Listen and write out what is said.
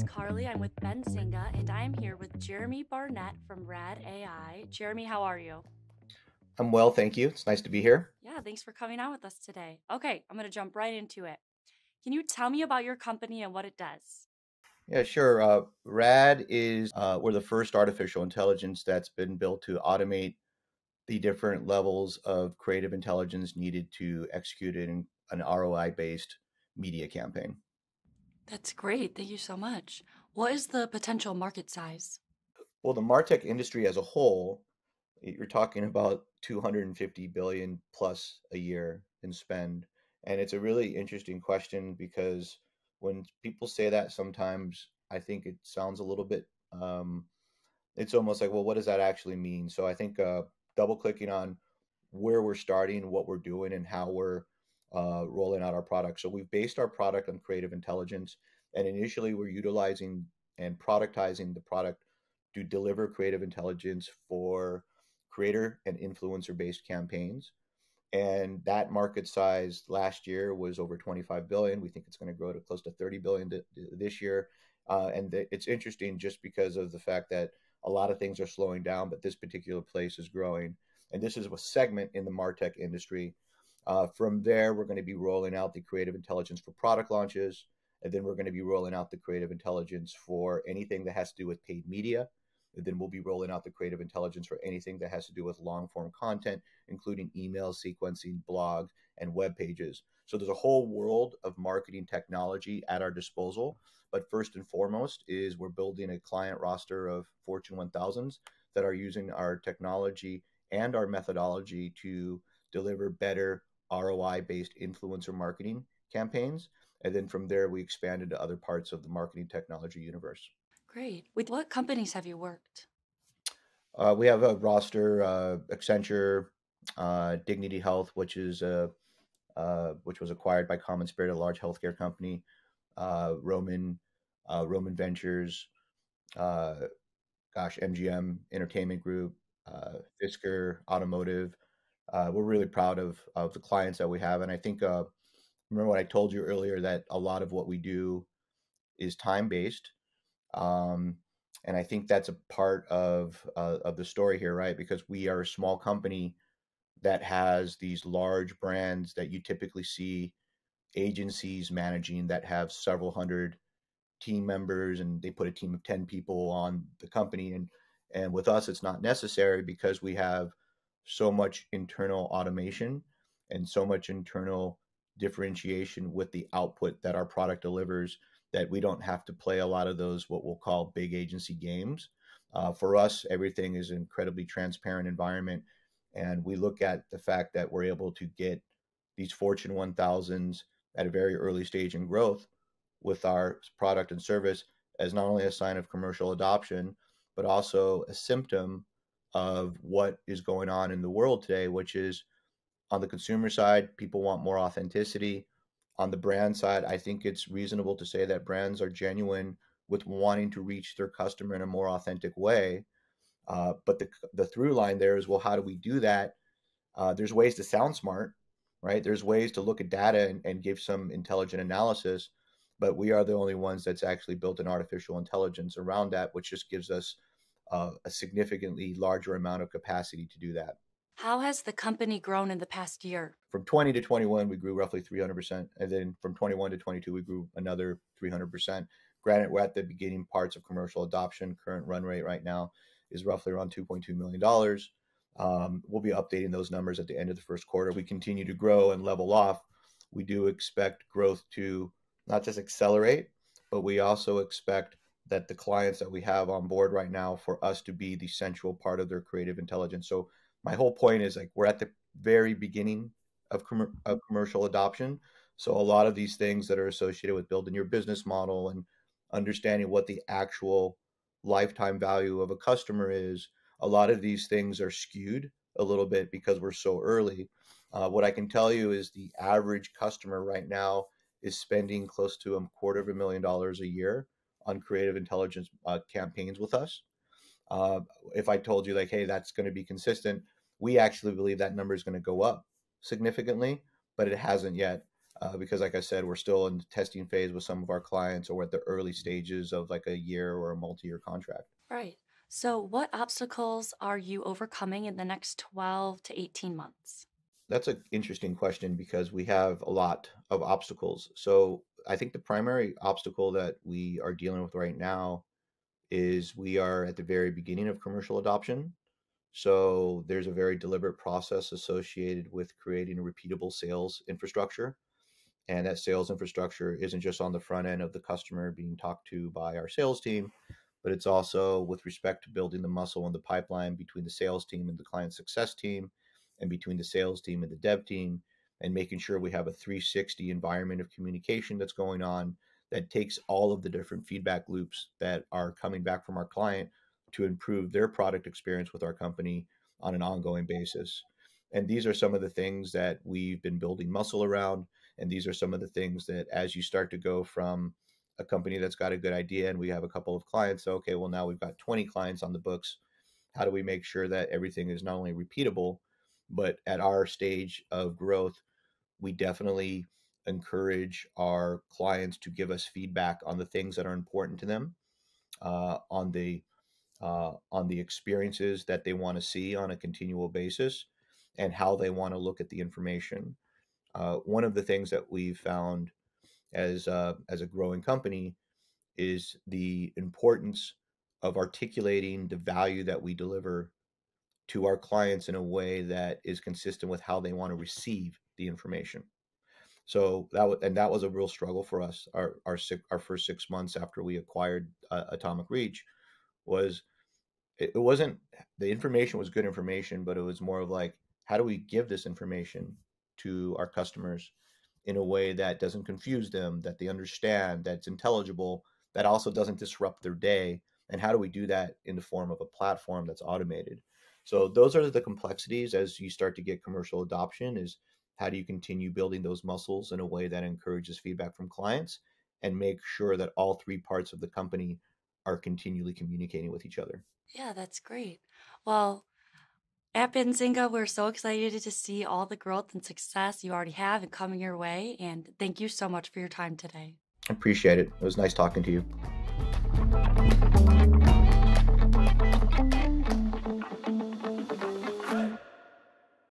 Carly. I'm with Ben Zinga, and I'm here with Jeremy Barnett from Rad.AI. Jeremy, how are you? I'm well, thank you. It's nice to be here. Yeah, thanks for coming out with us today. Okay, I'm going to jump right into it. Can you tell me about your company and what it does? Yeah, sure. RAD is we're the first artificial intelligence that's been built to automate the different levels of creative intelligence needed to execute an ROI-based media campaign. That's great. Thank you so much. What is the potential market size? Well, the MarTech industry as a whole, you're talking about 250 billion plus a year in spend. And it's a really interesting question because when people say that sometimes I think it sounds a little bit it's almost like, well, what does that actually mean? So I think double clicking on where we're starting, what we're doing, and how we're rolling out our product. So we've based our product on creative intelligence, and initially we're utilizing and productizing the product to deliver creative intelligence for creator and influencer based campaigns. And that market size last year was over 25 billion. We think it's going to grow to close to 30 billion this year. It's interesting just because of the fact that a lot of things are slowing down, but this particular place is growing. And this is a segment in the MarTech industry. From there, we're going to be rolling out the creative intelligence for product launches. And then we're going to be rolling out the creative intelligence for anything that has to do with paid media. And then we'll be rolling out the creative intelligence for anything that has to do with long form content, including email sequencing, blogs, and web pages. So there's a whole world of marketing technology at our disposal. But first and foremost is we're building a client roster of Fortune 1000s that are using our technology and our methodology to deliver better ROI-based influencer marketing campaigns. And then from there, we expanded to other parts of the marketing technology universe. Great. With what companies have you worked? We have a roster, Accenture, Dignity Health, which was acquired by Common Spirit, a large healthcare company, Roman, Roman Ventures, uh, MGM Entertainment Group, Fisker Automotive. We're really proud of the clients that we have, and I think remember what I told you earlier that a lot of what we do is time based. Um, and I think that's a part of the story here, right? Because we are a small company that has these large brands that you typically see agencies managing that have several hundred team members, and they put a team of 10 people on the company. And with us, it's not necessary because we have so much internal automation and so much internal differentiation with the output that our product delivers that we don't have to play a lot of those what we'll call big agency games. For us, everything is an incredibly transparent environment, and we look at the fact that we're able to get these Fortune 1000s at a very early stage in growth with our product and service as not only a sign of commercial adoption, but also a symptom of what is going on in the world today, which is on the consumer side, people want more authenticity. On the brand side, I think it's reasonable to say that brands are genuine with wanting to reach their customer in a more authentic way. But the through line there is, well, how do we do that? There's ways to sound smart, right? There's ways to look at data and give some intelligent analysis, but we are the only ones that's actually built an artificial intelligence around that, which just gives us a significantly larger amount of capacity to do that. How has the company grown in the past year? From 20 to 21, we grew roughly 300%. And then from 21 to 22, we grew another 300%. Granted, we're at the beginning parts of commercial adoption. Current run rate right now is roughly around $2.2 million. We'll be updating those numbers at the end of the first quarter. We continue to grow and level off. We do expect growth to not just accelerate, but we also expect that the clients that we have on board right now for us to be the central part of their creative intelligence. So my whole point is like we're at the very beginning of commercial adoption. So a lot of these things that are associated with building your business model and understanding what the actual lifetime value of a customer is, a lot of these things are skewed a little bit because we're so early. What I can tell you is the average customer right now is spending close to $250,000 a year on creative intelligence campaigns with us. Uh, if I told you like, hey, that's going to be consistent, we actually believe that number is going to go up significantly, but it hasn't yet. because, like I said, we're still in the testing phase with some of our clients, or we're at the early stages of like a year or a multi-year contract. Right. So, what obstacles are you overcoming in the next 12 to 18 months? That's an interesting question because we have a lot of obstacles. So I think the primary obstacle that we are dealing with right now is we are at the very beginning of commercial adoption. So there's a very deliberate process associated with creating a repeatable sales infrastructure. And that sales infrastructure isn't just on the front end of the customer being talked to by our sales team, but it's also with respect to building the muscle and the pipeline between the sales team and the client success team, and between the sales team and the dev team, and making sure we have a 360 environment of communication that's going on that takes all of the different feedback loops that are coming back from our client to improve their product experience with our company on an ongoing basis. And these are some of the things that we've been building muscle around. And these are some of the things that, as you start to go from a company that's got a good idea and we have a couple of clients, so, okay, well, now we've got 20 clients on the books. How do we make sure that everything is not only repeatable, but at our stage of growth, we definitely encourage our clients to give us feedback on the things that are important to them, uh, on the on the experiences that they want to see on a continual basis, and how they want to look at the information. One of the things that we've found as a growing company is the importance of articulating the value that we deliver to our clients in a way that is consistent with how they want to receive the information. So that was a real struggle for us. Our first 6 months after we acquired Atomic Reach was, it wasn't, the information was good information, but it was more of like, how do we give this information to our customers in a way that doesn't confuse them, that they understand, that's intelligible, that also doesn't disrupt their day, and how do we do that in the form of a platform that's automated? So those are the complexities as you start to get commercial adoption, is how do you continue building those muscles in a way that encourages feedback from clients and make sure that all three parts of the company are continually communicating with each other. Yeah, that's great. Well, at Benzinga, we're so excited to see all the growth and success you already have and coming your way. And thank you so much for your time today. Appreciate it. It was nice talking to you.